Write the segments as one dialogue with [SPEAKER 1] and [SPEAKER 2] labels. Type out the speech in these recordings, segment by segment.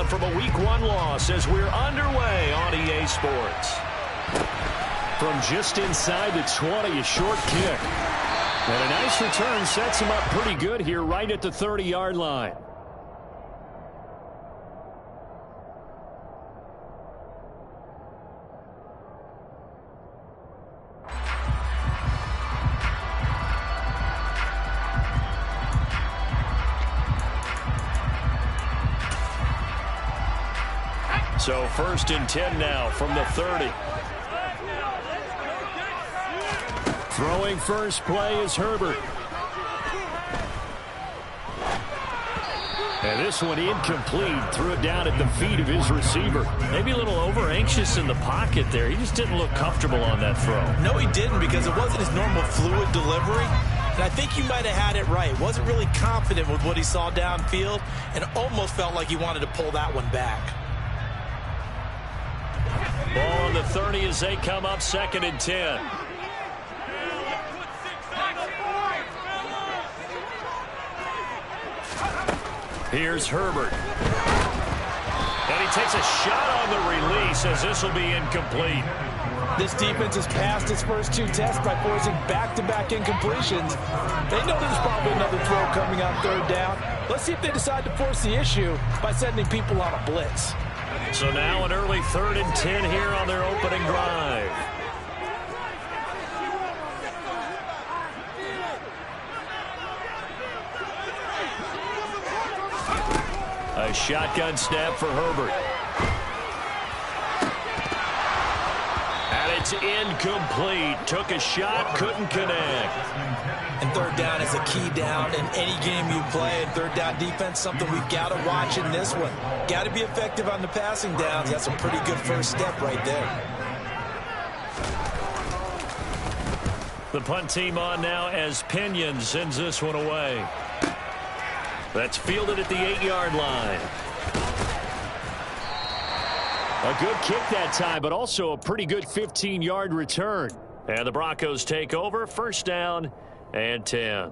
[SPEAKER 1] rebound from a Week 1 loss as we're underway on EA Sports. From just inside the 20, a short kick. And a nice return sets him up pretty good here right at the 30-yard line. So 1st and 10 now from the 30. Throwing first play is Herbert. And this one incomplete. Threw it down at the feet of his receiver.
[SPEAKER 2] Maybe a little over-anxious in the pocket there. He just didn't look comfortable on that throw.
[SPEAKER 3] No, he didn't, because it wasn't his normal fluid delivery. And I think you might have had it right. Wasn't really confident with what he saw downfield and almost felt like he wanted to pull that one back.
[SPEAKER 1] Ball on the 30 as they come up 2nd and 10. Here's Herbert. And he takes a shot on the release as this will be incomplete.
[SPEAKER 3] This defense has passed its first 2 tests by forcing back-to-back incompletions. They know there's probably another throw coming on 3rd down. Let's see if they decide to force the issue by sending people on a blitz.
[SPEAKER 1] So now an early 3rd and 10 here on their opening drive. A shotgun snap for Herbert. And it's incomplete. Took a shot, couldn't connect.
[SPEAKER 3] And 3rd down is a key down in any game you play. And 3rd down defense, something we've got to watch in this one. Got to be effective on the passing downs. That's a pretty good first step right there.
[SPEAKER 1] The punt team on now as Pinion sends this one away. That's fielded at the 8-yard line. A good kick that time, but also a pretty good 15-yard return. And the Broncos take over, 1st down and 10.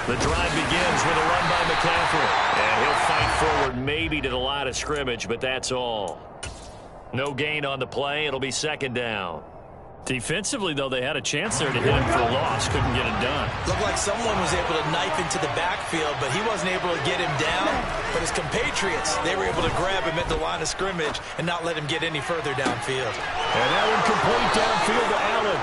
[SPEAKER 1] The drive begins with a run by McCaffrey. And he'll fight forward maybe to the line of scrimmage, but that's all. No gain on the play. It'll be 2nd down.
[SPEAKER 2] Defensively, though, they had a chance there to hit him for a loss. Couldn't get it done.
[SPEAKER 3] Looked like someone was able to knife into the backfield, but he wasn't able to get him down. But his compatriots, they were able to grab him at the line of scrimmage and not let him get any further downfield.
[SPEAKER 1] And that one complete downfield to Allen.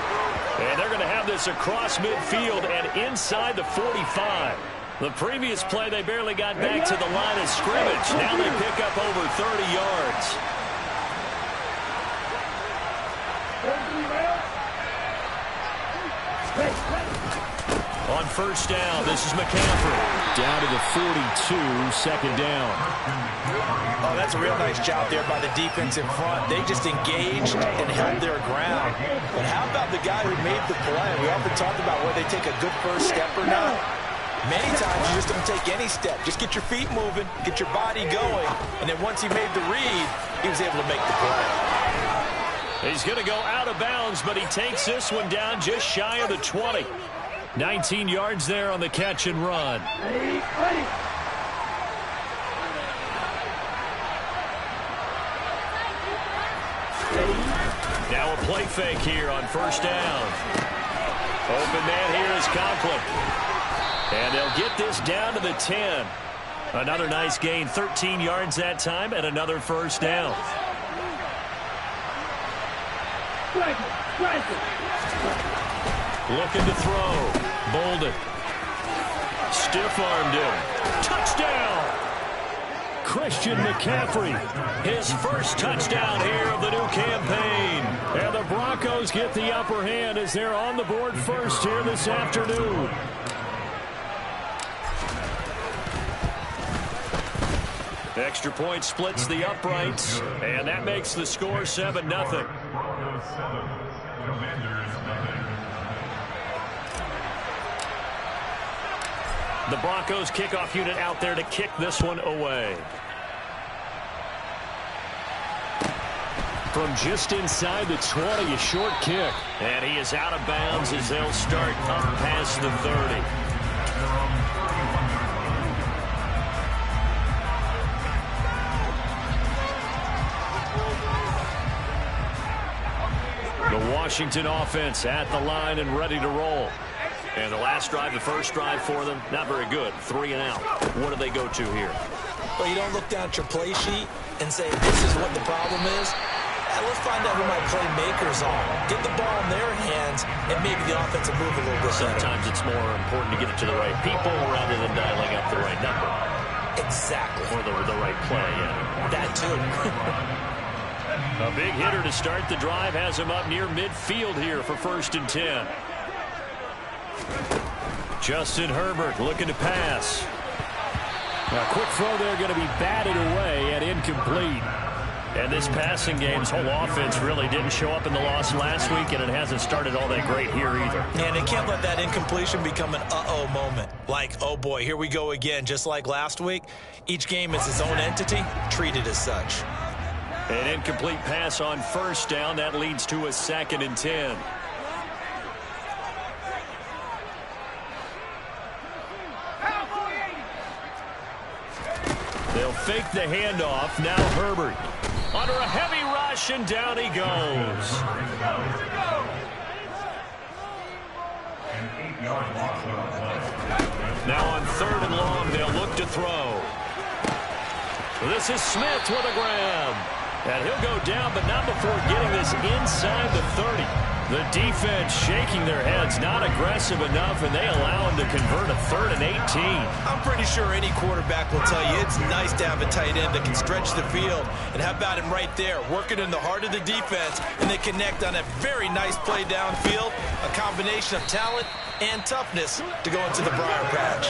[SPEAKER 1] And they're going to have this across midfield and inside the 45. The previous play, they barely got back to the line of scrimmage. Now they pick up over 30 yards. On 1st down, this is McCaffrey. Down to the 42, 2nd down.
[SPEAKER 3] Oh, that's a real nice job there by the defense in front. They just engaged and held their ground. But how about the guy who made the play? We often talk about whether they take a good first step or not. Many times you just don't take any step. Just get your feet moving, get your body going, and then once he made the read, he was able to make the play.
[SPEAKER 1] He's going to go out of bounds, but he takes this one down just shy of the 20. 19 yards there on the catch and run. Now a play fake here on 1st down. Open man here is Conklin. And they'll get this down to the 10. Another nice gain, 13 yards that time, and another 1st down. Looking to throw. Bolden. Stiff-armed him. Touchdown! Christian McCaffrey. His first touchdown here of the new campaign. And the Broncos get the upper hand as they're on the board first here this afternoon. Extra point splits the uprights, and that makes the score 7-0. The Broncos kickoff unit out there to kick this one away. From just inside the 20, a short kick. And he is out of bounds as they'll start up past the 30. The Washington offense at the line and ready to roll. And the last drive, the first drive for them, not very good. 3 and out. What do they go to here?
[SPEAKER 3] Well, you don't look down at your play sheet and say, this is what the problem is. Let's find out who my playmakers are. Get the ball in their hands, and maybe the offense will move a little bit.
[SPEAKER 1] Sometimes it's more important to get it to the right people rather than dialing up the right number.
[SPEAKER 3] Exactly.
[SPEAKER 1] Or the right play, yeah.
[SPEAKER 3] That too.
[SPEAKER 1] A big hitter to start the drive has him up near midfield here for 1st and 10. Justin Herbert looking to pass. A quick throw there going to be batted away and incomplete. And this passing game's whole offense really didn't show up in the loss last week, and it hasn't started all that great here either.
[SPEAKER 3] And they can't let that incompletion become an uh-oh moment. Like, oh boy, here we go again. Just like last week, each game is its own entity, treated as such.
[SPEAKER 1] An incomplete pass on 1st down. That leads to a 2nd and 10. They'll fake the handoff. Now Herbert under a heavy rush, and down he goes. Now on 3rd and long, they'll look to throw. This is Smith with a grab. And he'll go down, but not before getting this inside the 30. The defense shaking their heads, not aggressive enough, and they allow him to convert a 3rd and 18.
[SPEAKER 3] I'm pretty sure any quarterback will tell you it's nice to have a tight end that can stretch the field. And how about him right there, working in the heart of the defense, and they connect on a very nice play downfield, a combination of talent and toughness to go into the briar patch.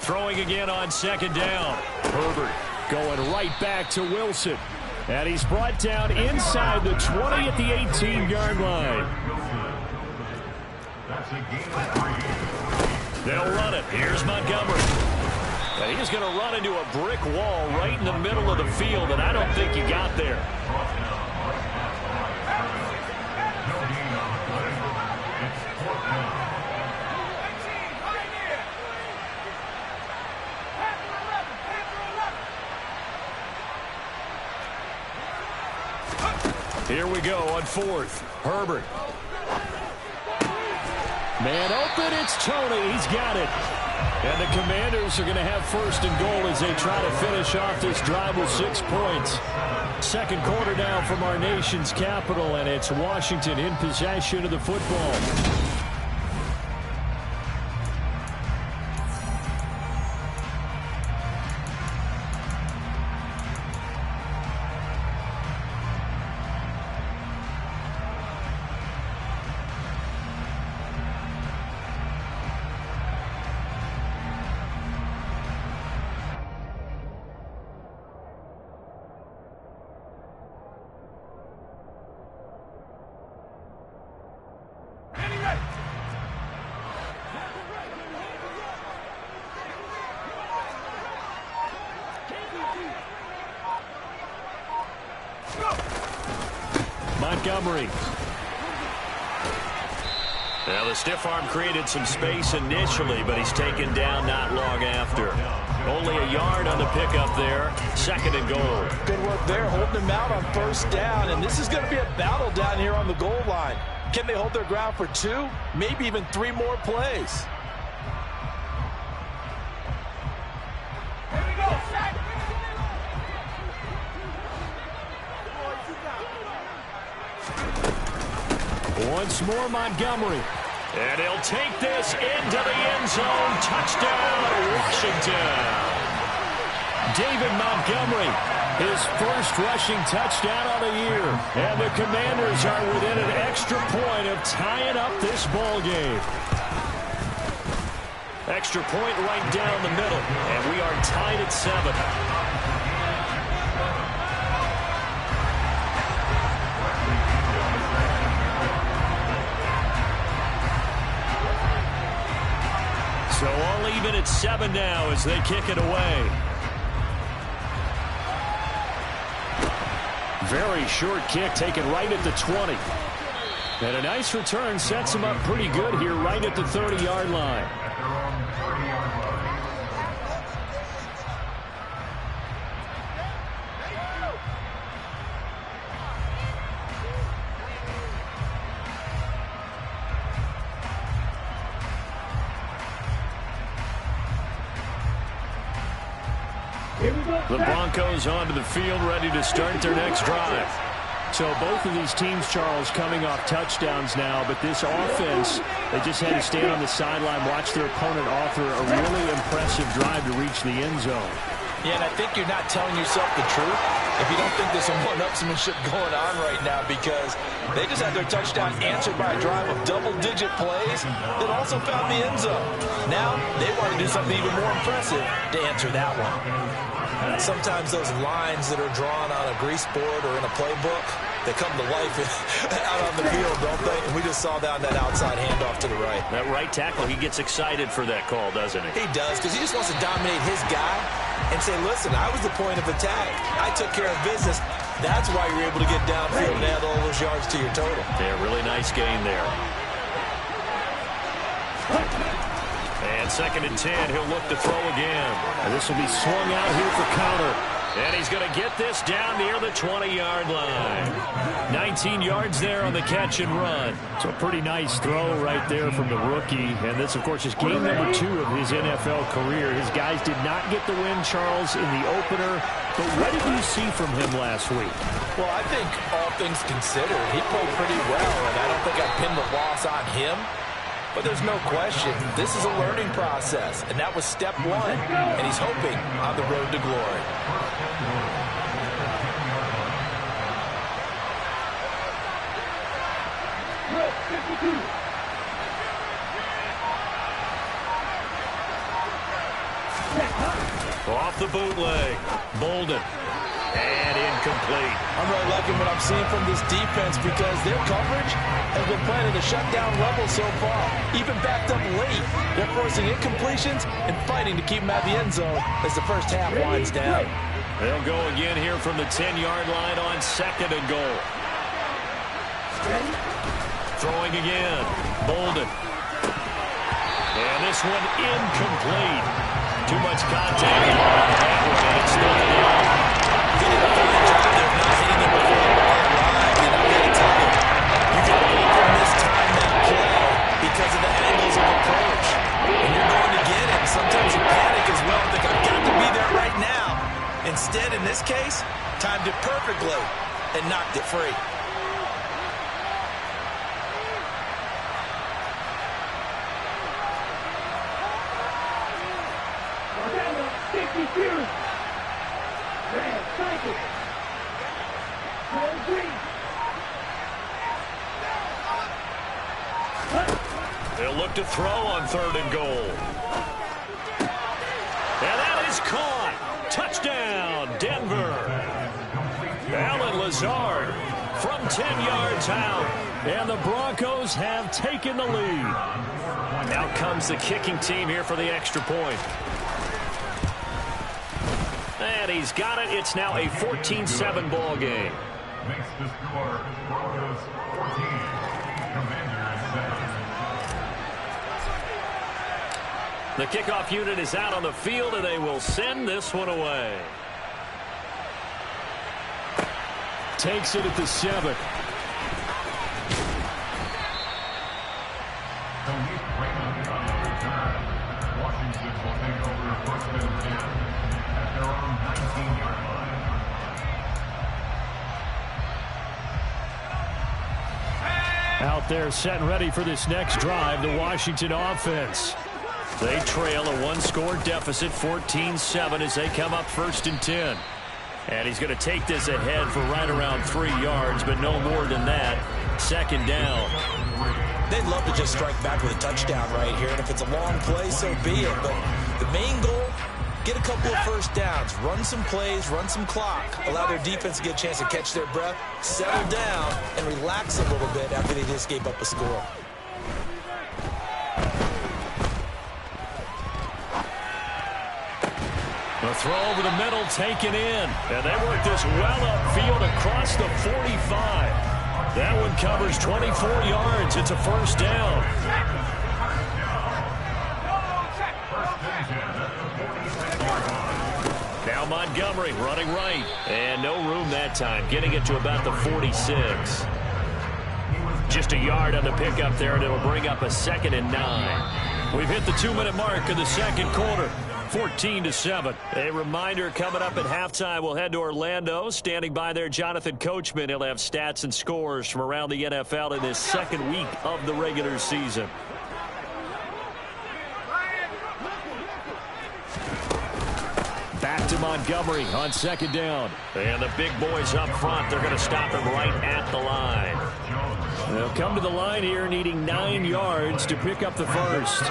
[SPEAKER 1] Throwing again on 2nd down. Herbert going right back to Wilson. And he's brought down inside the 20 at the 18-yard line. They'll run it. Here's Montgomery. And he's going to run into a brick wall right in the middle of the field, and I don't think he got there. Here we go on 4th. Herbert. Man open, it's Tony. He's got it. And the Commanders are going to have 1st and goal as they try to finish off this drive with 6 points. 2nd quarter now from our nation's capital, and it's Washington in possession of the football. Montgomery. Now the stiff arm created some space initially, but he's taken down not long after. Only a yard on the pickup there. 2nd and goal.
[SPEAKER 3] Good work there, holding him out on 1st down, and this is going to be a battle down here on the goal line. Can they hold their ground for 2, maybe even 3 more plays?
[SPEAKER 1] Once more, Montgomery. And he'll take this into the end zone. Touchdown, Washington. David Montgomery His first rushing touchdown on the year. And the Commanders are within an extra point of tying up this ball game. Extra point right down the middle. And we are tied at 7. So all even at 7 now as they kick it away. Very short kick taken right at the 20. And a nice return sets him up pretty good here right at the 30-yard line. The Broncos onto the field, ready to start their next drive. So both of these teams, Charles, coming off touchdowns now, but this offense, they just had to stand on the sideline, watch their opponent author a really impressive drive to reach the end zone.
[SPEAKER 3] Yeah, and I think you're not telling yourself the truth if you don't think there's some one-upsmanship going on right now, because they just had their touchdown answered by a drive of double-digit plays that also found the end zone. Now they want to do something even more impressive to answer that one. Sometimes those lines that are drawn on a grease board or in a playbook, they come to life out on the field, don't they? And we just saw that on that outside handoff to the right.
[SPEAKER 1] That right tackle, he gets excited for that call, doesn't he?
[SPEAKER 3] He does, because he just wants to dominate his guy and say, listen, I was the point of attack. I took care of business. That's why you're able to get downfield and add all those yards to your total.
[SPEAKER 1] Yeah, really nice gain there. And 2nd and 10, he'll look to throw again. And this will be swung out here for counter. And he's going to get this down near the 20-yard line. 19 yards there on the catch and run. So a pretty nice throw right there from the rookie. And this, of course, is game number 2 of his NFL career. His guys did not get the win, Charles, in the opener. But what did you see from him last week?
[SPEAKER 3] Well, I think all things considered, he played pretty well. And I don't think I pinned the loss on him. But there's no question, this is a learning process, and that was step 1, and he's hoping on the road to glory.
[SPEAKER 1] Off the bootleg, Bolden. And incomplete.
[SPEAKER 3] I'm really liking what I'm seeing from this defense because their coverage has been playing at a shutdown level so far. Even backed up late. They're forcing incompletions and fighting to keep them at the end zone as the first half winds down.
[SPEAKER 1] They'll go again here from the 10-yard line on 2nd and goal. Throwing again. Bolden. And this one incomplete. Too much contact. And it's still down.
[SPEAKER 3] He did a fine job there not hitting him before the ball arrived. And I'm going to tell you, you can often mistime that play because of the angles of approach. And you're going to get him. Sometimes you panic as well. Think, I've got to be there right now. Instead, in this case, timed it perfectly and knocked it free.
[SPEAKER 1] They'll look to throw on 3rd and goal. And that is caught. Touchdown, Denver. Alan Lazard from 10 yards out. And the Broncos have taken the lead. Now comes the kicking team here for the extra point. And he's got it. It's now a 14-7 ball game.
[SPEAKER 4] Makes the score Broncos 14, Commanders 7.
[SPEAKER 1] The kickoff unit is out on the field, and they will send this one away. Takes it at the 7.
[SPEAKER 4] Washington will take over 1st and 10 at their own 19-yard line.
[SPEAKER 1] Out there set and ready for this next drive, the Washington offense. They trail a 1-score deficit, 14-7, as they come up 1st and 10. And he's going to take this ahead for right around 3 yards, but no more than that. Second down.
[SPEAKER 3] They'd love to just strike back with a touchdown right here, and if it's a long play, so be it. But the main goal, get a couple of first downs, run some plays, run some clock, allow their defense to get a chance to catch their breath, settle down, and relax a little bit after they just gave up a score.
[SPEAKER 1] The throw over the middle taken in. And they work this well upfield across the 45. That one covers 24 yards. It's a first down. Now Montgomery running right. And no room that time. Getting it to about the 46. Just a yard on the pickup there, and it'll bring up a 2nd and 9. We've hit the 2-minute mark of the second quarter. 14-7. A reminder coming up at halftime. We'll head to Orlando. Standing by there, Jonathan Coachman. He'll have stats and scores from around the NFL in this second week of the regular season. Back to Montgomery on second down. And the big boys up front, they're going to stop him right at the line. They'll come to the line here needing 9 yards to pick up the first.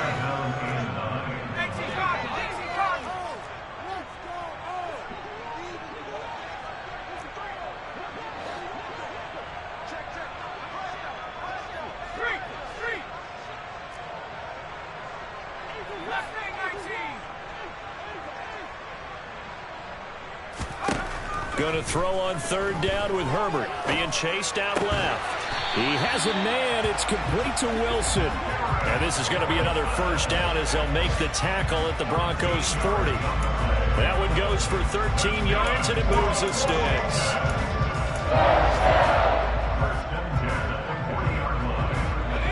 [SPEAKER 1] Going to throw on third down with Herbert. Being chased out left. He has a man. It's complete to Wilson. And this is going to be another first down as they'll make the tackle at the Broncos' 40. That one goes for 13 yards, and it moves the sticks.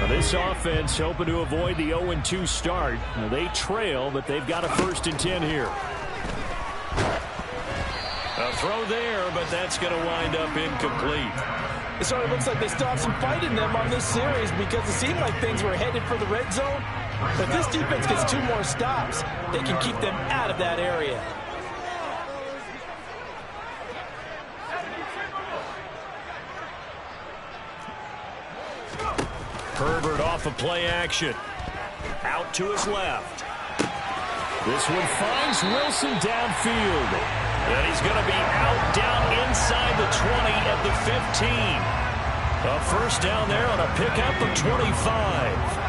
[SPEAKER 1] Now this offense hoping to avoid the 0-2 start. Now they trail, but they've got a 1st and 10 here. A throw there, but that's going to wind up incomplete.
[SPEAKER 3] It sort of looks like they still have some fight in them on this series because it seemed like things were headed for the red zone. But if this defense gets 2 more stops, they can keep them out of that area.
[SPEAKER 1] Herbert off of play action. Out to his left. This one finds Wilson downfield. And he's going to be out down inside the 20 at the 15. A first down there on a pickup of 25.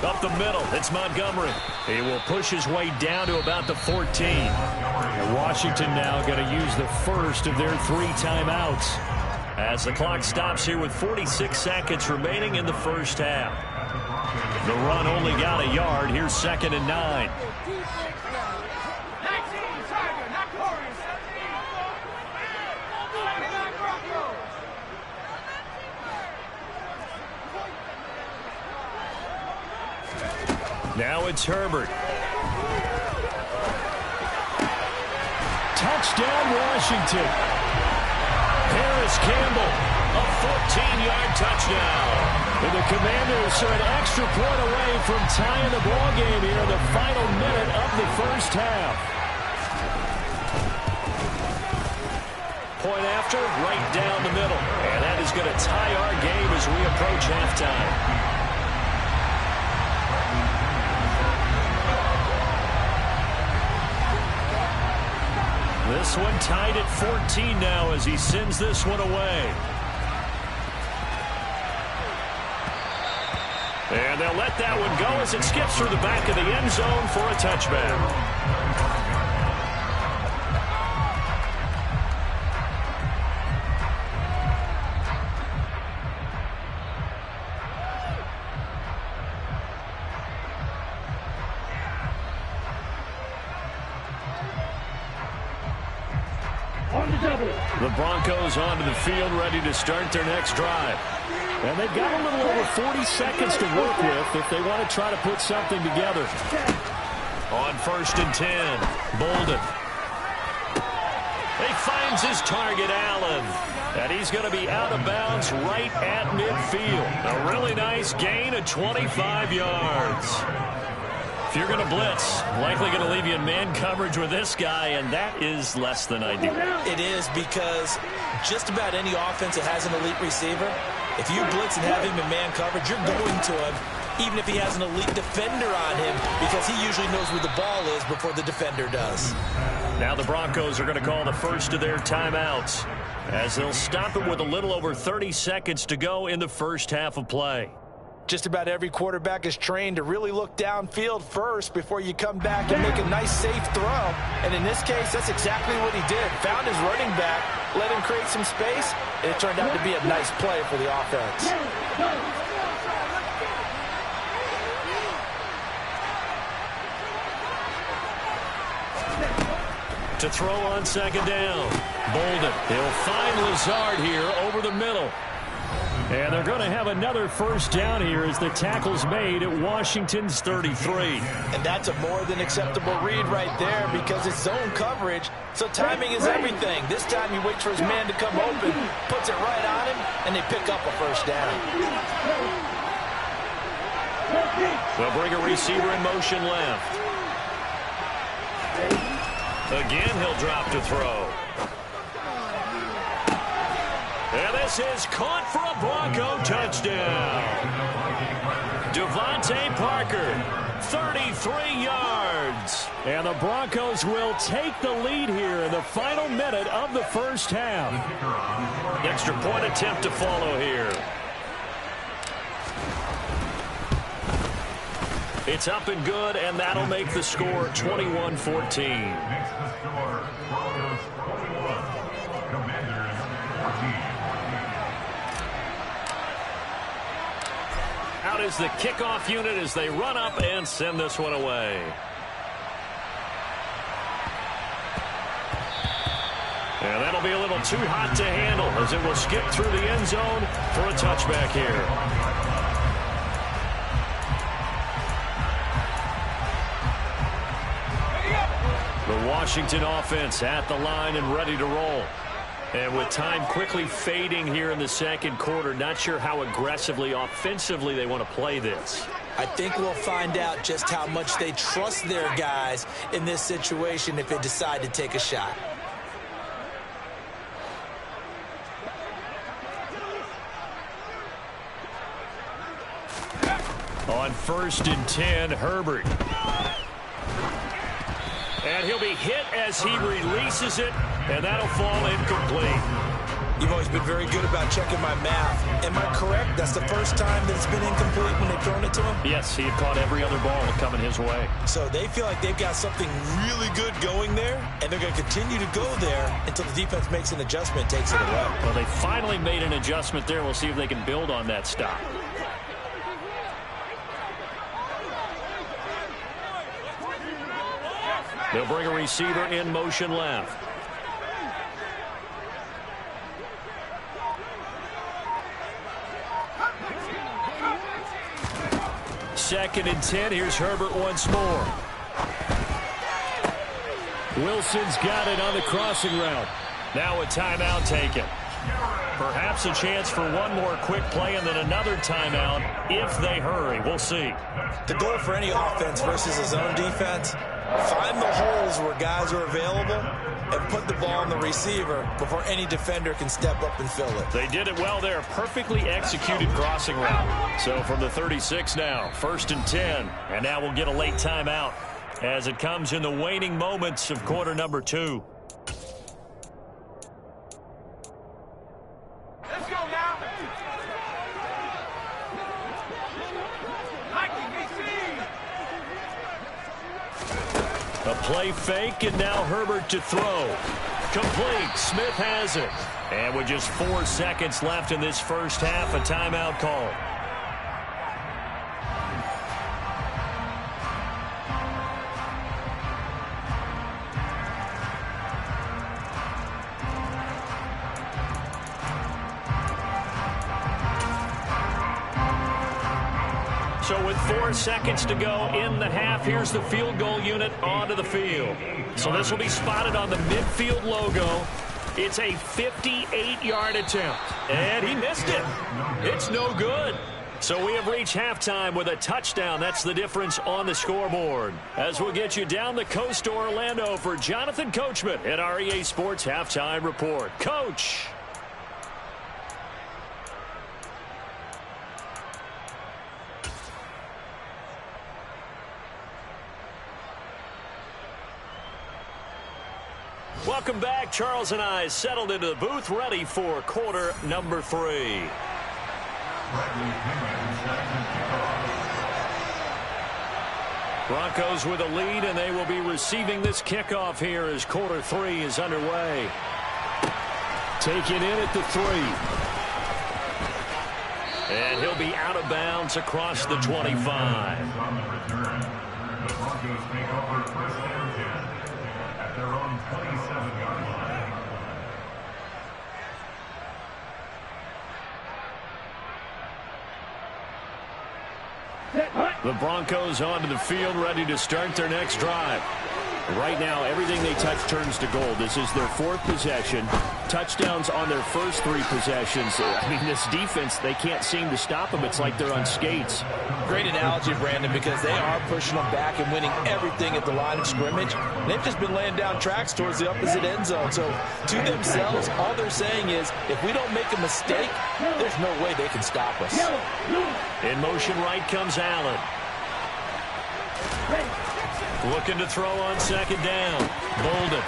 [SPEAKER 1] Up the middle, it's Montgomery. He will push his way down to about the 14. And Washington now going to use the first of their 3 timeouts as the clock stops here with 46 seconds remaining in the first half. The run only got a yard. Here's 2nd and 9. Now it's Herbert. Touchdown, Washington. Harris Campbell, a 14-yard touchdown. And the Commanders are an extra point away from tying the ball game here in the final minute of the first half. Point after, right down the middle. And that is going to tie our game as we approach halftime. This one tied at 14 now as he sends this one away. And they'll let that one go as it skips through the back of the end zone for a touchback. The Broncos onto the field, ready to start their next drive. And they've got a little over 40 seconds to work with if they want to try to put something together. On 1st and 10, Bolden. finds his target, Allen. And he's going to be out of bounds right at midfield. A really nice gain of 25 yards. If you're going to blitz, likely going to leave you in man coverage with this guy, and that is less than ideal.
[SPEAKER 3] It is, because just about any offense that has an elite receiver, if you blitz and have him in man coverage, you're going to him, even if he has an elite defender on him, because he usually knows where the ball is before the defender does.
[SPEAKER 1] Now the Broncos are going to call the first of their timeouts, as they'll stop it with a little over 30 seconds to go in the first half of play.
[SPEAKER 3] Just about every quarterback is trained to really look downfield first before you come back and make a nice, safe throw. And in this case, that's exactly what he did. Found his running back, let him create some space, and it turned out to be a nice play for the offense.
[SPEAKER 1] To throw on second down. Bolden. He'll find Lazard here over the middle. And they're going to have another first down here as the tackle's made at Washington's 33.
[SPEAKER 3] And that's a more than acceptable read right there, because it's zone coverage, so timing is everything. This time he waits for his man to come open, puts it right on him, and they pick up a first down.
[SPEAKER 1] They'll bring a receiver in motion left. Again, he'll drop to throw. And this is caught for a Bronco touchdown. Devontae Parker, 33 yards. And the Broncos will take the lead here in the final minute of the first half. Extra point attempt to follow here. It's up and good, and that'll make the score 21-14.
[SPEAKER 4] Makes the score Broncos 21, Commanders 14.
[SPEAKER 1] Out is the kickoff unit as they run up and send this one away. And that'll be a little too hot to handle as it will skip through the end zone for a touchback here. The Washington offense at the line and ready to roll. And with time quickly fading here in the second quarter, not sure how aggressively, offensively they want to play this.
[SPEAKER 3] I think we'll find out just how much they trust their guys in this situation if they decide to take a shot.
[SPEAKER 1] On 1st and 10, Herbert. And he'll be hit as he releases it, and that'll fall incomplete.
[SPEAKER 3] You've always been very good about checking my math. Am I correct? That's the first time that it's been incomplete when they've thrown it to him?
[SPEAKER 1] Yes, he had caught every other ball coming his way.
[SPEAKER 3] So they feel like they've got something really good going there, and they're going to continue to go there until the defense makes an adjustment and takes it away.
[SPEAKER 1] Well, they finally made an adjustment there. We'll see if they can build on that stop. They'll bring a receiver in motion left. Second and 10. Here's Herbert once more. Wilson's got it on the crossing route. Now a timeout taken. Perhaps a chance for one more quick play and then another timeout if they hurry. We'll see.
[SPEAKER 3] The goal for any offense versus a zone defense, find the holes where guys are available and put the ball on the receiver before any defender can step up and fill it.
[SPEAKER 1] They did it well there. Perfectly executed crossing route. So from the 36 now, 1st and 10. And now we'll get a late timeout as it comes in the waning moments of quarter number 2.
[SPEAKER 5] Let's go now.
[SPEAKER 1] A play fake, and now Herbert to throw. Complete. Smith has it. And with just 4 seconds left in this first half, a timeout call. So with 4 seconds to go in the half, here's the field goal unit onto the field. So this will be spotted on the midfield logo. It's a 58-yard attempt, and he missed it. It's no good. So we have reached halftime with a touchdown. That's the difference on the scoreboard. As we'll get you down the coast to Orlando for Jonathan Coachman at our EA Sports Halftime Report. Coach. Welcome back. Charles and I settled into the booth, ready for quarter number 3. Broncos with a lead, and they will be receiving this kickoff here as quarter 3 is underway. Taken in at the 3. And he'll be out of bounds across the 25.
[SPEAKER 4] The Broncos take over first and 10 at their own 27-yard line.
[SPEAKER 1] The Broncos onto the field, ready to start their next drive. Right now, everything they touch turns to gold. This is their 4th possession. Touchdowns on their first 3 possessions. I mean, this defense, they can't seem to stop them. It's like they're on skates.
[SPEAKER 3] Great analogy, Brandon, because they are pushing them back and winning everything at the line of scrimmage. They've just been laying down tracks towards the opposite end zone. So to themselves, all they're saying is, if we don't make a mistake, there's no way they can stop us.
[SPEAKER 1] In motion right comes Allen. Looking to throw on second down. Bolden.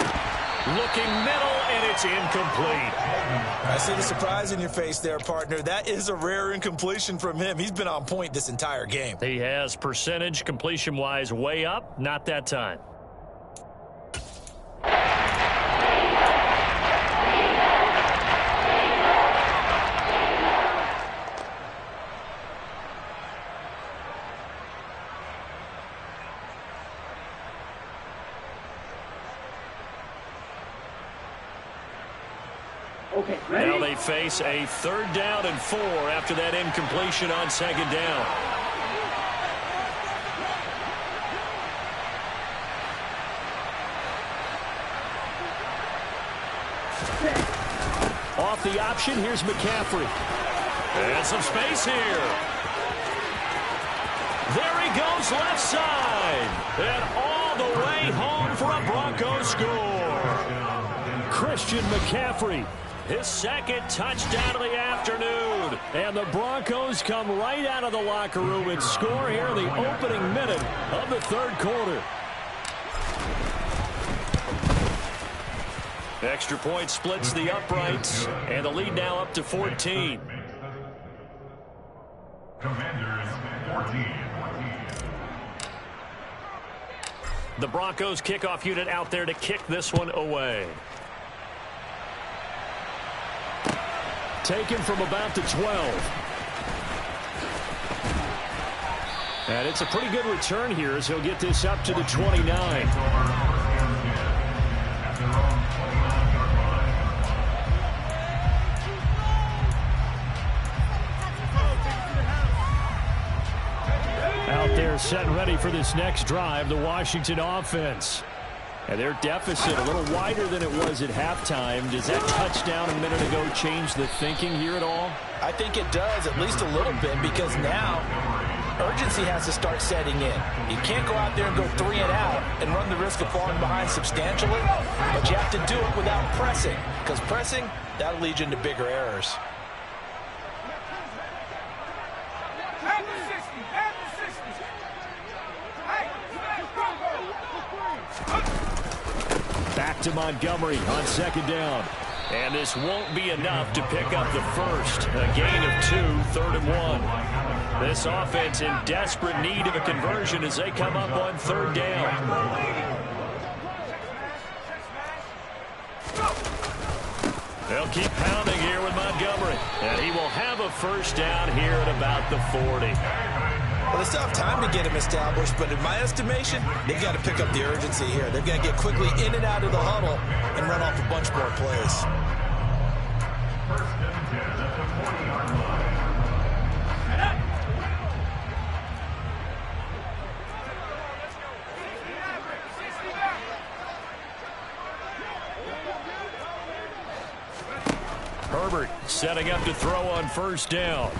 [SPEAKER 1] Looking middle, and it's incomplete.
[SPEAKER 3] I see the surprise in your face there, partner. That is a rare incompletion from him. He's been on point this entire game.
[SPEAKER 1] He has percentage completion-wise way up. Not that time.
[SPEAKER 5] Okay, ready?
[SPEAKER 1] Now they face a 3rd down and 4 after that incompletion on second down. Off the option, here's McCaffrey. And some space here. There he goes left side. And all the way home for a Broncos score. Christian McCaffrey. His 2nd touchdown of the afternoon. And the Broncos come right out of the locker room and score here in the opening minute of the 3rd quarter. Extra point splits the uprights, and the lead now up to 14.
[SPEAKER 4] Commanders 14.
[SPEAKER 1] The Broncos kickoff unit out there to kick this one away. Taken from about the 12. And it's a pretty good return here as he'll get this up to the 29. Out there set and ready for this next drive, the Washington offense. And their deficit a little wider than it was at halftime. Does that touchdown a minute ago change the thinking here at all?
[SPEAKER 3] I think it does, at least a little bit, because now urgency has to start setting in. You can't go out there and go 3 and out and run the risk of falling behind substantially, but you have to do it without pressing, because pressing, that'll lead you into bigger errors.
[SPEAKER 1] Back to Montgomery on second down. And this won't be enough to pick up the first. A gain of 2, 3rd and 1. This offense in desperate need of a conversion as they come up on 3rd down. They'll keep pounding here with Montgomery. And he will have a first down here at about the 40.
[SPEAKER 3] Well, they still have time to get him established, but in my estimation, they've got to pick up the urgency here. They've got to get quickly in and out of the huddle and run off a bunch more plays.
[SPEAKER 4] First and 10 at the 40-yard line.
[SPEAKER 1] Herbert setting up to throw on first down.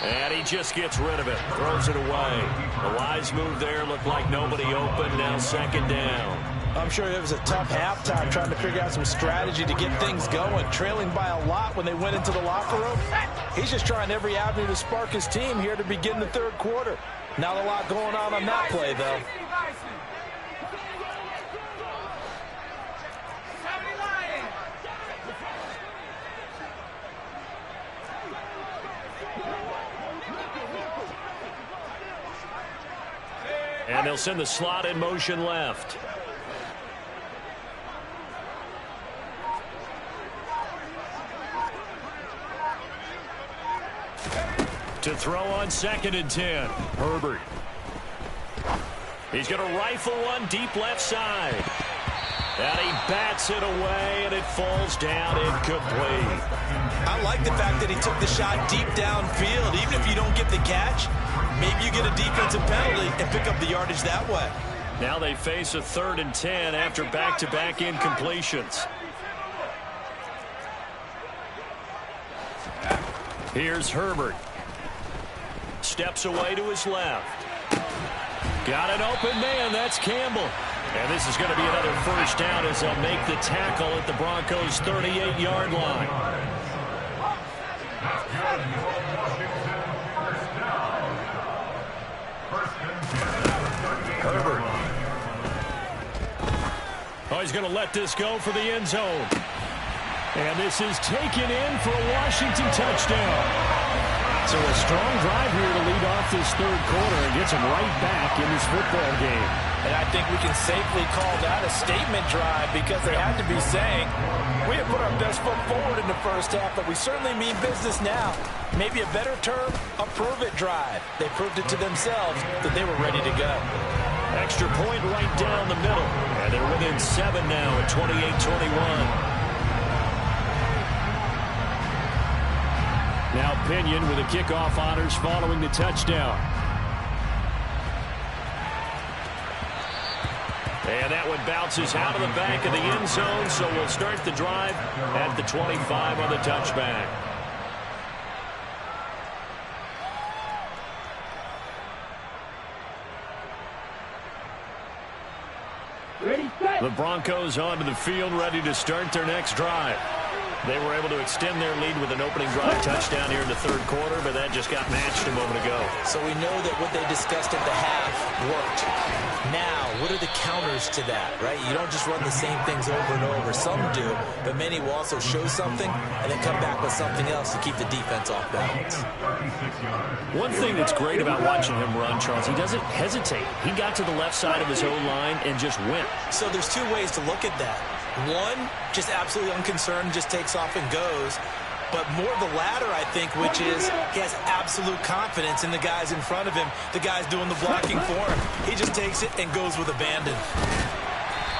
[SPEAKER 1] And he just gets rid of it. Throws it away. A wise move there. Looked like nobody open. Now second down.
[SPEAKER 3] I'm sure it was a tough halftime trying to figure out some strategy to get things going. Trailing by a lot when they went into the locker room. He's just trying every avenue to spark his team here to begin the third quarter. Not a lot going on that play, though.
[SPEAKER 1] And they'll send the slot in motion left. To throw on 2nd and 10. Herbert. He's going to rifle one deep left side. And he bats it away, and it falls down incomplete.
[SPEAKER 3] I like the fact that he took the shot deep downfield. Even if you don't get the catch, maybe you get a defensive penalty and pick up the yardage that way.
[SPEAKER 1] Now they face a 3rd and 10 after back-to-back incompletions. Here's Herbert. Steps away to his left. Got an open man. That's Campbell. And this is going to be another first down as they'll make the tackle at the Broncos' 38-yard line. Herbert. Oh, he's going to let this go for the end zone. And this is taken in for a Washington touchdown. So a strong drive here to lead off this third quarter and gets him right back in this football game.
[SPEAKER 3] And I think we can safely call that a statement drive because they had to be saying, we have put our best foot forward in the first half, but we certainly mean business now. Maybe a better term, a prove-it drive. They proved it to themselves that they were ready to go.
[SPEAKER 1] Extra point right down the middle. And they're within 7 now at 28-21. Now Pinion with the kickoff honors following the touchdown. And that one bounces out of the back of the end zone, so we'll start the drive at the 25 on the touchback. The Broncos onto the field, ready to start their next drive. They were able to extend their lead with an opening drive touchdown here in the third quarter, but that just got matched a moment ago.
[SPEAKER 3] So we know that what they discussed at the half worked. Now, what are the counters to that, right? You don't just run the same things over and over. Some do, but many will also show something and then come back with something else to keep the defense off balance.
[SPEAKER 1] One thing that's great about watching him run, Charles, he doesn't hesitate. He got to the left side of his own line and just went.
[SPEAKER 3] So there's two ways to look at that. One, just absolutely unconcerned, just takes off and goes. But more the latter, I think, which is he has absolute confidence in the guys in front of him, the guys doing the blocking for him. He just takes it and goes with abandon.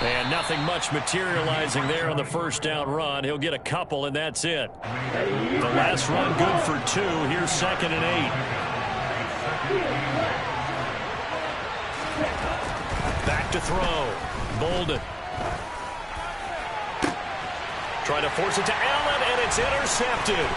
[SPEAKER 1] And nothing much materializing there on the first down run. He'll get a couple, and that's it. The last run good for 2. Here's 2nd and 8. Back to throw. Bolden. Trying to force it to Allen, and it's intercepted.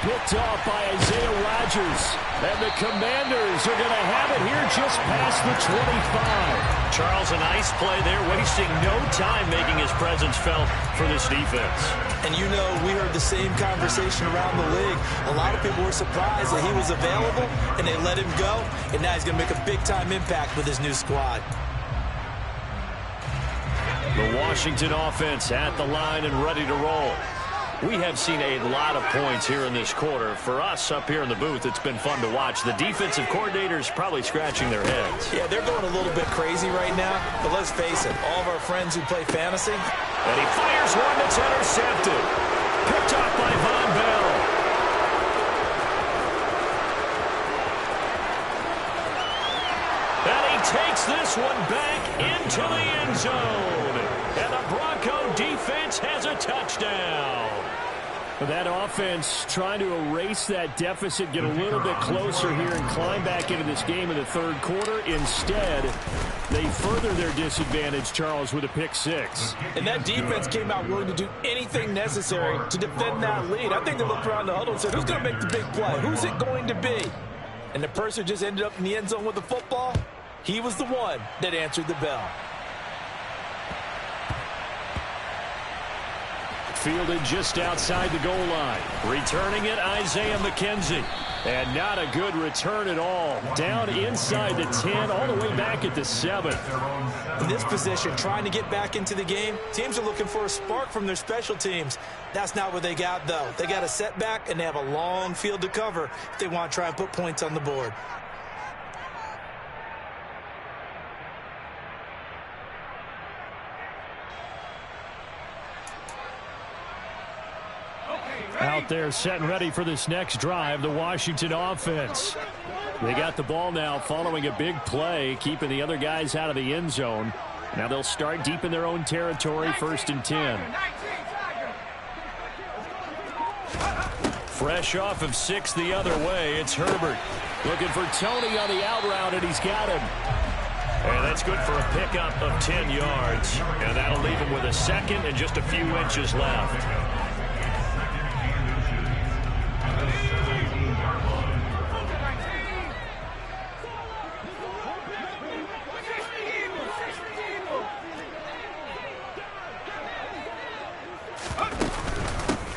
[SPEAKER 1] Picked off by Isaiah Rodgers. And the Commanders are going to have it here just past the 25. Charles, a nice play there, wasting no time making his presence felt for this defense.
[SPEAKER 3] And you know, we heard the same conversation around the league. A lot of people were surprised that he was available, and they let him go. And now he's going to make a big-time impact with his new squad.
[SPEAKER 1] The Washington offense at the line and ready to roll. We have seen a lot of points here in this quarter. For us up here in the booth, it's been fun to watch. The defensive coordinators probably scratching their heads.
[SPEAKER 3] Yeah, they're going a little bit crazy right now. But let's face it, all of our friends who play fantasy.
[SPEAKER 1] And he fires one that's intercepted. Picked off by Von Bell. And he takes this one back into the end zone. And the Bronco defense has a touchdown.
[SPEAKER 2] That offense trying to erase that deficit, get a little bit closer here and climb back into this game in the third quarter. Instead, they further their disadvantage, Charles, with a pick six.
[SPEAKER 3] And that defense came out willing to do anything necessary to defend that lead. I think they looked around the huddle and said, who's going to make the big play? Who's it going to be? And the person who just ended up in the end zone with the football, he was the one that answered the bell.
[SPEAKER 2] Fielded just outside the goal line. Returning it, Isaiah McKenzie. And not a good return at all. Down inside the 10, all the way back at the 7.
[SPEAKER 3] In this position, trying to get back into the game, teams are looking for a spark from their special teams. That's not what they got, though. They got a setback, and they have a long field to cover if they want to try and put points on the board.
[SPEAKER 2] Out there set and ready for this next drive, the Washington offense. They got the ball now following a big play, keeping the other guys out of the end zone. Now they'll start deep in their own territory, 1st and 10. Fresh off of 6 the other way, it's Herbert. Looking for Tony on the out route, and he's got him.
[SPEAKER 1] And that's good for a pickup of 10 yards. And that'll leave him with a second and just a few inches left.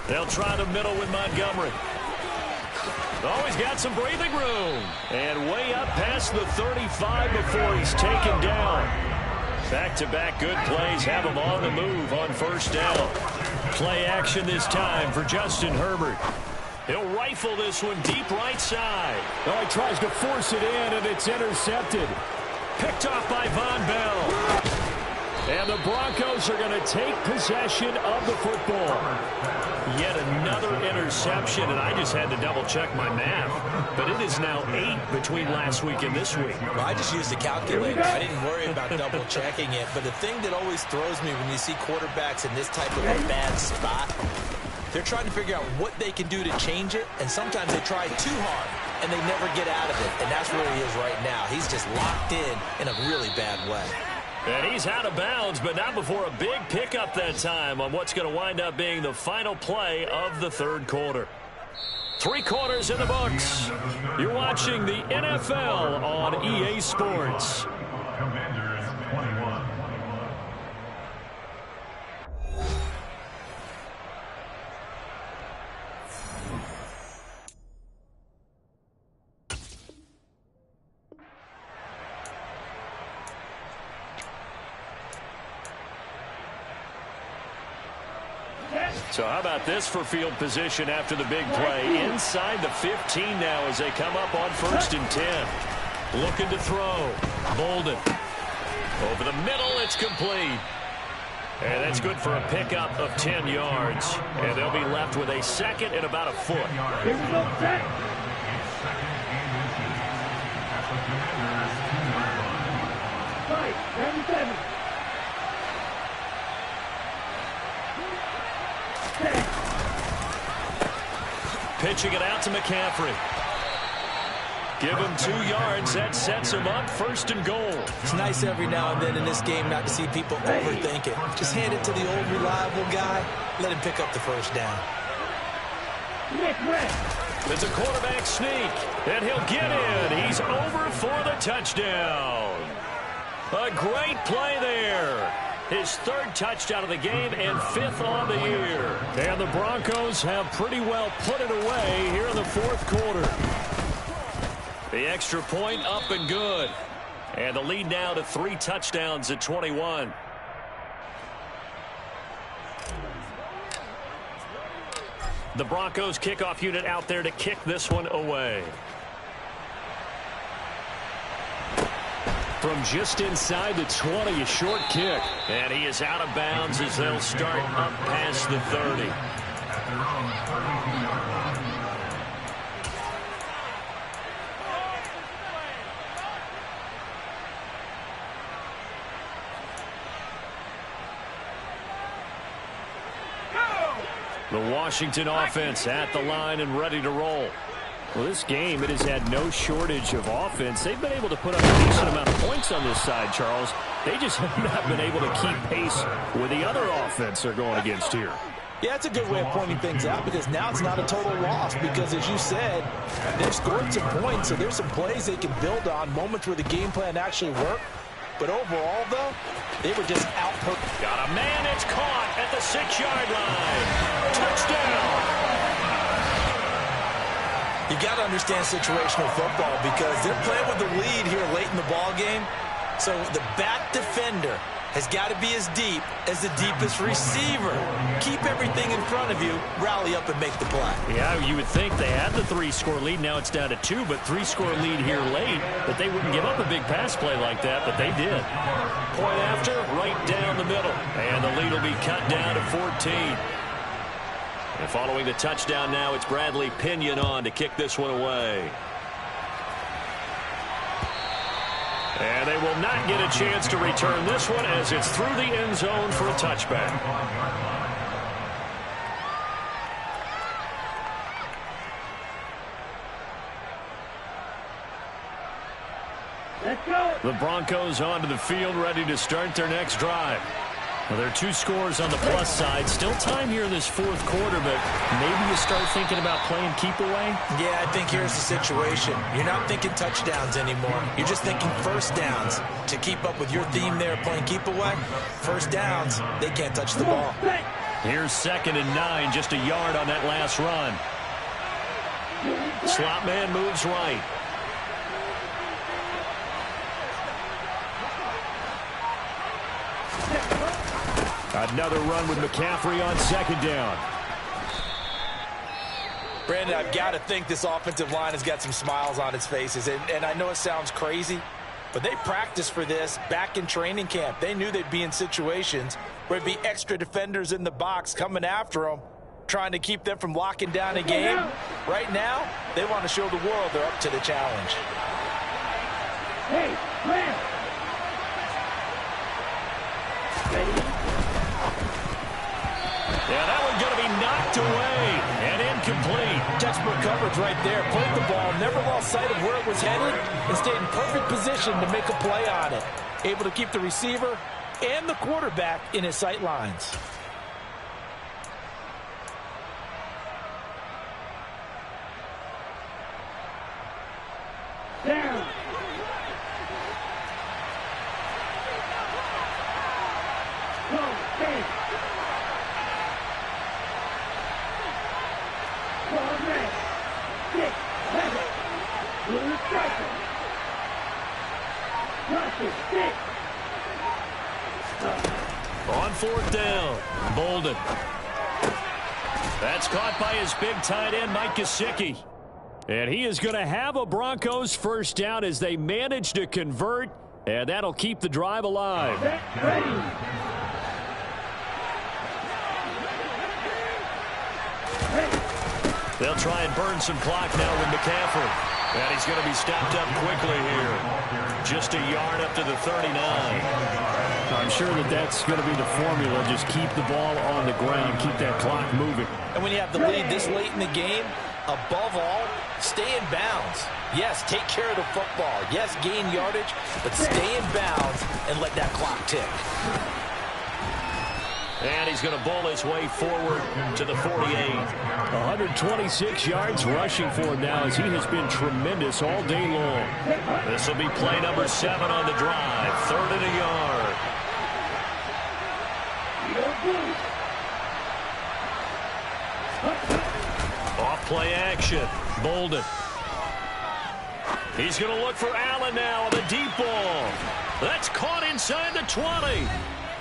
[SPEAKER 1] They'll try the middle with Montgomery. Always got some breathing room. And way up past the 35 before he's taken down. Back-to-back good plays have him on the move on 1st down. Play action this time for Justin Herbert. He'll rifle this one deep right side.
[SPEAKER 2] Oh, he tries to force it in, and it's intercepted.
[SPEAKER 1] Picked off by Von Bell.
[SPEAKER 2] And the Broncos are going to take possession of the football.
[SPEAKER 1] Yet another interception, and I just had to double-check my math. But it is now 8 between last week and this week.
[SPEAKER 3] Well, I just used a calculator. I didn't worry about double-checking it. But the thing that always throws me when you see quarterbacks in this type of a bad spot, they're trying to figure out what they can do to change it, and sometimes they try too hard, and they never get out of it. And that's where he is right now. He's just locked in a really bad way.
[SPEAKER 1] And he's out of bounds, but not before a big pickup that time on what's going to wind up being the final play of the third quarter. 3 quarters in the books. You're watching the NFL on EA Sports.
[SPEAKER 4] Commanders 21.
[SPEAKER 1] So how about this for field position after the big play? Inside the 15 now as they come up on 1st and 10. Looking to throw. Bolden. Over the middle, it's complete. And that's good for a pickup of 10 yards. And they'll be left with a second and about a foot.
[SPEAKER 4] Here we go, set. It's 2nd and inches at the Commanders' 2-yard line. Right, 37.
[SPEAKER 1] Pitching it out to McCaffrey. Give him 2 yards. That sets him up 1st and goal.
[SPEAKER 3] It's nice every now and then in this game not to see people overthink it. Just hand it to the old reliable guy. Let him pick up the 1st down.
[SPEAKER 1] It's a quarterback sneak, and he'll get in. He's over for the touchdown. A great play there. His 3rd touchdown of the game and 5th on the year.
[SPEAKER 2] And the Broncos have pretty well put it away here in the 4th quarter.
[SPEAKER 1] The extra point up and good. And the lead now to 3 touchdowns at 21. The Broncos kickoff unit out there to kick this one away.
[SPEAKER 2] From just inside the 20, a short kick.
[SPEAKER 1] And he is out of bounds as they'll start up past the 30.
[SPEAKER 4] At their own 32-yard line.
[SPEAKER 2] The Washington offense at the line and ready to roll. Well, this game, it has had no shortage of offense. They've been able to put up a decent amount of points on this side, Charles. They just have not been able to keep pace with the other offense they're going against here.
[SPEAKER 3] Yeah, it's a good way of pointing things out because now it's not a total loss because, as you said, they've scored some points, so there's some plays they can build on, moments where the game plan actually worked. But overall, though, they were just output.
[SPEAKER 2] Got a man, it's caught at the 6-yard line. Touchdown!
[SPEAKER 3] You got to understand situational football because they're playing with the lead here late in the ball game. So the back defender has got to be as deep as the deepest receiver. Keep everything in front of you, rally up and make the play.
[SPEAKER 2] Yeah, you would think they had the 3-score lead. Now it's down to 2, but 3-score lead here late. But they wouldn't give up a big pass play like that, but they did. Point after, right down the middle. And the lead will be cut down to 14. And following the touchdown now, it's Bradley Pinion on to kick this one away. And they will not get a chance to return this one as it's through the end zone for a touchback.
[SPEAKER 4] Let's go.
[SPEAKER 2] The Broncos onto the field, ready to start their next drive. Well, there are 2 scores on the plus side. Still time here in this 4th quarter, but maybe you start thinking about playing keep away?
[SPEAKER 3] Yeah, I think here's the situation. You're not thinking touchdowns anymore. You're just thinking first downs. To keep up with your theme there, playing keep away, first downs, they can't touch the ball.
[SPEAKER 2] Here's 2nd and 9, just a yard on that last run. Slot man moves right. Another run with McCaffrey on 2nd down.
[SPEAKER 3] Brandon, I've got to think this offensive line has got some smiles on its faces. And I know it sounds crazy, but they practiced for this back in training camp. They knew they'd be in situations where there'd be extra defenders in the box coming after them, trying to keep them from locking down a game. Right now, they want to show the world they're up to the challenge.
[SPEAKER 4] Hey, man.
[SPEAKER 2] Yeah, that one's going to be knocked away and incomplete.
[SPEAKER 3] Textbook coverage right there. Played the ball, never lost sight of where it was headed, and stayed in perfect position to make a play on it. Able to keep the receiver and the quarterback in his sight lines.
[SPEAKER 4] Down. Go, stay.
[SPEAKER 2] On 4th down, Bolden. That's caught by his big tight end, Mike Gesicki. And he is going to have a Broncos first down as they manage to convert, and that'll keep the drive alive. They'll try and burn some clock now with McCaffrey. And he's going to be stopped up quickly here. Just a yard up to the 39. I'm sure that's going to be the formula. Just keep the ball on the ground. Keep that clock moving.
[SPEAKER 3] And when you have the lead this late in the game, above all, stay in bounds. Yes, take care of the football. Yes, gain yardage, but stay in bounds and let that clock tick.
[SPEAKER 2] And he's going to bowl his way forward to the 48. 126 yards rushing for him now as he has been tremendous all day long. This will be play number 7 on the drive. 3rd and a yard. Off play action. Bolden. He's going to look for Allen now on the deep ball. That's caught inside the 20.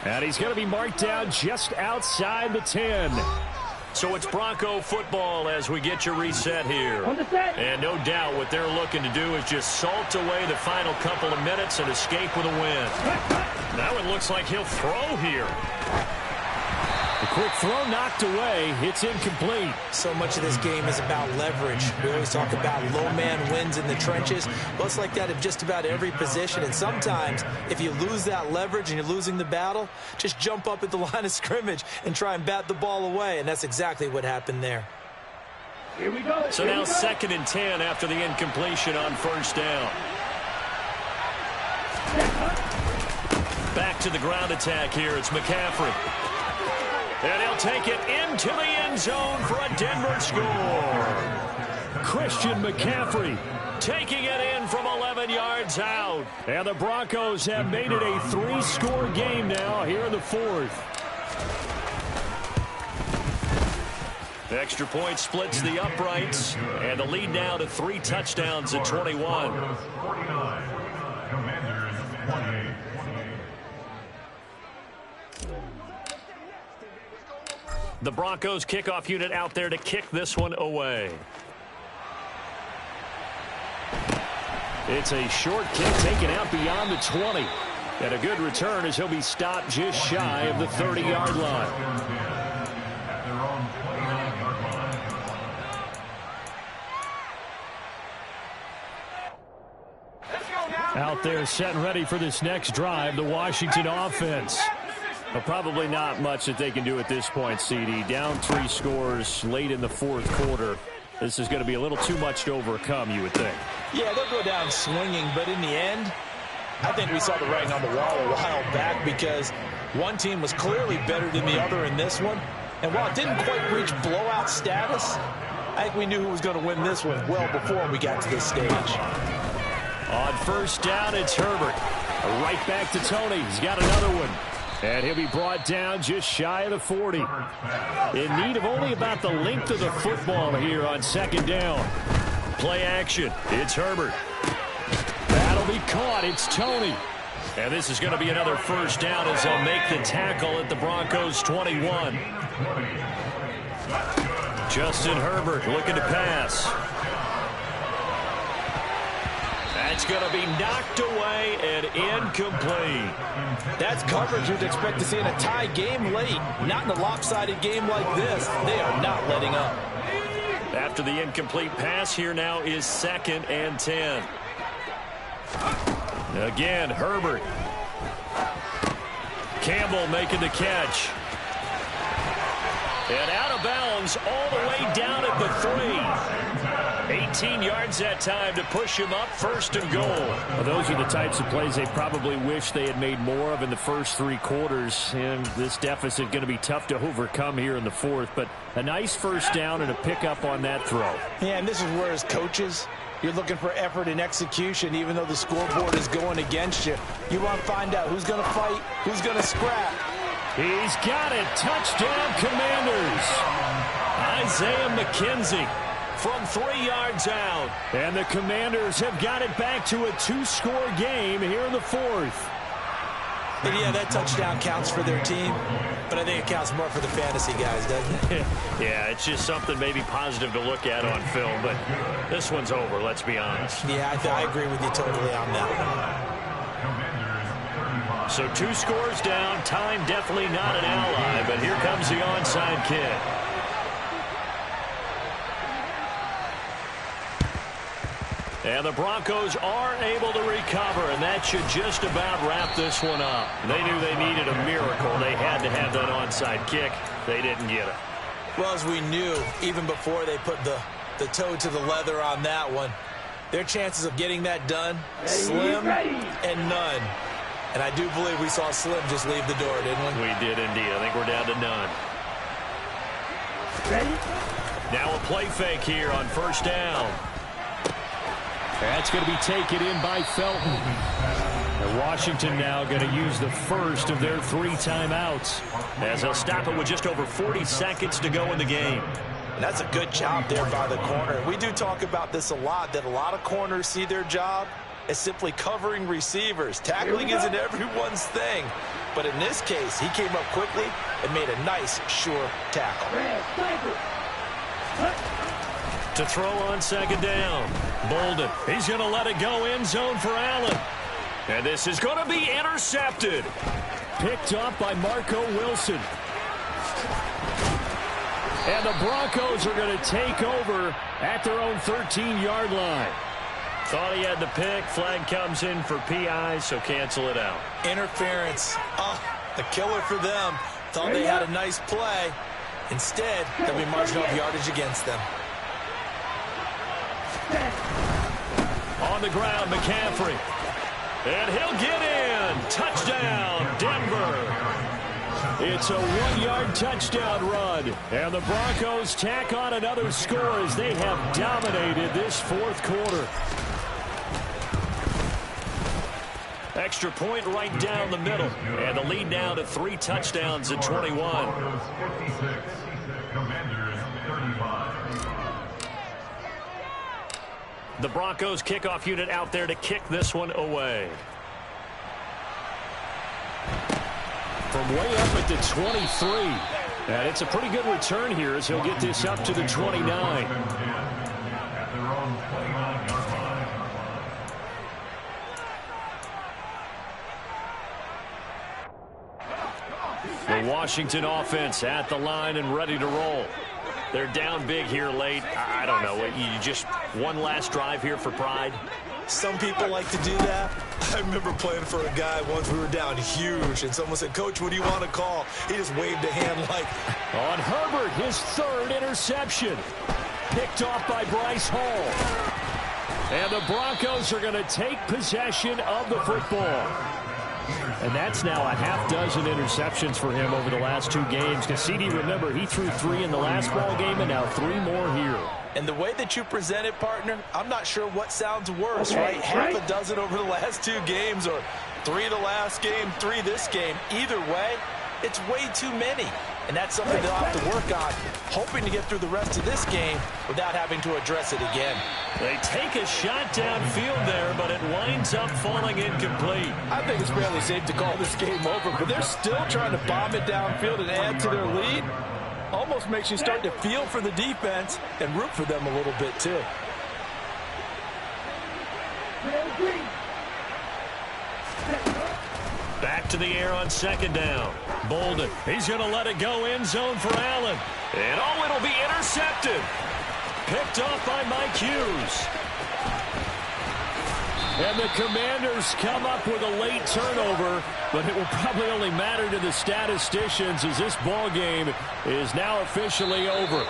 [SPEAKER 2] And he's going to be marked down just outside the 10. So it's Bronco football as we get you reset here. And no doubt what they're looking to do is just salt away the final couple of minutes and escape with a win. Now it looks like he'll throw here. The quick throw knocked away. It's incomplete.
[SPEAKER 3] So much of this game is about leverage. We always talk about low man wins in the trenches. Well, it's like that in just about every position. And sometimes, if you lose that leverage and you're losing the battle, just jump up at the line of scrimmage and try and bat the ball away. And that's exactly what happened there.
[SPEAKER 4] Here we go.
[SPEAKER 1] So now 2nd and 10 after the incompletion on 1st down. Back to the ground attack here. It's McCaffrey. And he'll take it into the end zone for a Denver score.
[SPEAKER 2] Christian McCaffrey
[SPEAKER 1] taking it in from 11 yards out.
[SPEAKER 2] And the Broncos have made it a 3-score game now here in the 4th.
[SPEAKER 1] The extra point splits the uprights. And the lead now to 3 touchdowns at 21. The Broncos kickoff unit out there to kick this one away.
[SPEAKER 2] It's a short kick taken out beyond the 20. And a good return as he'll be stopped just shy of the 30-yard line. Out there set and ready for this next drive, the Washington offense. But probably not much that they can do at this point, CD. Down 3 scores late in the 4th quarter. This is going to be a little too much to overcome, you would think.
[SPEAKER 3] Yeah, they'll go down swinging, but in the end, I think we saw the writing on the wall a while back because one team was clearly better than the other in this one. And while it didn't quite reach blowout status, I think we knew who was going to win this one well before we got to this stage.
[SPEAKER 2] On 1st down, it's Herbert. Right back to Tony. He's got another one. And he'll be brought down just shy of the 40. In need of only about the length of the football here on 2nd down.
[SPEAKER 1] Play action. It's Herbert.
[SPEAKER 2] That'll be caught. It's Tony.
[SPEAKER 1] And this is going to be another 1st down as they'll make the tackle at the Broncos 21. Justin Herbert looking to pass. That's going to be knocked away and incomplete.
[SPEAKER 3] That's coverage you'd expect to see in a tie game late. Not in a lopsided game like this. They are not letting up.
[SPEAKER 1] After the incomplete pass, here now is 2nd and 10. Again, Herbert. Campbell making the catch. And out of bounds all the way down at the 3. 18 yards that time to push him up 1st and goal.
[SPEAKER 2] Well, those are the types of plays they probably wish they had made more of in the first 3 quarters. And this deficit going to be tough to overcome here in the 4th. But a nice 1st down and a pickup on that throw.
[SPEAKER 3] Yeah, and this is where as coaches, you're looking for effort and execution even though the scoreboard is going against you. You want to find out who's going to fight, who's going to scrap.
[SPEAKER 2] He's got it. Touchdown, Commanders.
[SPEAKER 1] Isaiah McKenzie from 3 yards out.
[SPEAKER 2] And the Commanders have got it back to a 2-score game here in the 4th.
[SPEAKER 3] And yeah, that touchdown counts for their team, but I think it counts more for the fantasy guys, doesn't it?
[SPEAKER 1] Yeah, it's just something maybe positive to look at on film, but this one's over, let's be honest.
[SPEAKER 3] Yeah, I agree with you totally on that one.
[SPEAKER 1] So 2 scores down, time definitely not an ally, but here comes the onside kick. And the Broncos are able to recover, and that should just about wrap this one up. They knew they needed a miracle. They had to have that onside kick. They didn't get it.
[SPEAKER 3] Well, as we knew, even before they put the toe to the leather on that one, their chances of getting that done, slim and none. And I do believe we saw Slim just leave the door, didn't we?
[SPEAKER 1] We did indeed. I think we're down to none. Now a play fake here on 1st down.
[SPEAKER 2] That's going to be taken in by Felton. And Washington now going to use the first of their 3 timeouts.
[SPEAKER 1] As they'll stop it with just over 40 seconds to go in the game.
[SPEAKER 3] And that's a good job there by the corner. We do talk about this a lot, that a lot of corners see their job as simply covering receivers. Tackling isn't everyone's thing. But in this case, he came up quickly and made a nice, sure tackle.
[SPEAKER 1] To throw on 2nd down. Bolden. He's going to let it go end zone for Allen. And this is going to be intercepted.
[SPEAKER 2] Picked up by Marco Wilson. And the Broncos are going to take over at their own 13-yard line.
[SPEAKER 1] Thought he had the pick. Flag comes in for PI, so cancel it out.
[SPEAKER 3] Interference. Oh, a killer for them. Thought they had a nice play. Instead, there'll be marginal yardage against them.
[SPEAKER 1] On the ground, McCaffrey. And he'll get in. Touchdown, Denver.
[SPEAKER 2] It's a 1-yard touchdown run. And the Broncos tack on another score as they have dominated this fourth quarter.
[SPEAKER 1] Extra point right down the middle. And the lead now to 3 touchdowns at 21. The Broncos kickoff unit out there to kick this one away.
[SPEAKER 2] From way up at the 23. And it's a pretty good return here as he'll get this up to the 29. The Washington offense at the line and ready to roll. They're down big here late. I don't know. You just one last drive here for pride?
[SPEAKER 3] Some people like to do that. I remember playing for a guy once. We were down huge, and someone said, "Coach, what do you want to call?" He just waved a hand like...
[SPEAKER 2] On Herbert, his 3rd interception. Picked off by Bryce Hall. And the Broncos are going to take possession of the football. And that's now a half-dozen interceptions for him over the last 2 games. Cassidy, remember, he threw 3 in the last ball game and now 3 more here.
[SPEAKER 3] And the way that you present it, partner, I'm not sure what sounds worse, right? Half a dozen over the last 2 games or 3 the last game, 3 this game. Either way, it's way too many. And that's something they'll have to work on, hoping to get through the rest of this game without having to address it again.
[SPEAKER 1] They take a shot downfield there, but it winds up falling incomplete.
[SPEAKER 3] I think it's fairly safe to call this game over, but they're still trying to bomb it downfield and add to their lead. Almost makes you start to feel for the defense and root for them a little bit, too.
[SPEAKER 1] Back to the air on 2nd down. Bolden, he's going to let it go end zone for Allen. And oh, it'll be intercepted. Picked off by Mike Hughes.
[SPEAKER 2] And the Commanders come up with a late turnover, but it will probably only matter to the statisticians as this ball game is now officially over.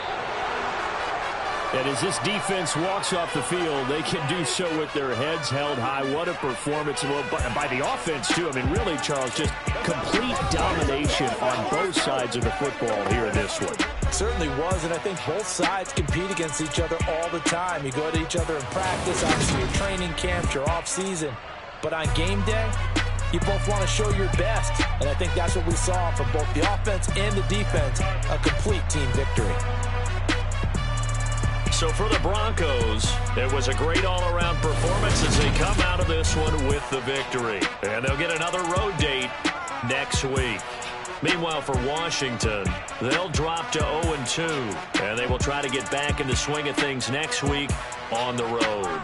[SPEAKER 2] And as this defense walks off the field, they can do so with their heads held high. What a performance. Well, by the offense, too. I mean, really, Charles, just complete domination on both sides of the football here in this one.
[SPEAKER 3] Certainly was, and I think both sides compete against each other all the time. You go to each other in practice, obviously your training camp, your off-season. But on game day, you both want to show your best. And I think that's what we saw from both the offense and the defense, a complete team victory.
[SPEAKER 1] So for the Broncos, it was a great all-around performance as they come out of this one with the victory. And they'll get another road date next week. Meanwhile, for Washington, they'll drop to 0-2, and they will try to get back in the swing of things next week on the road.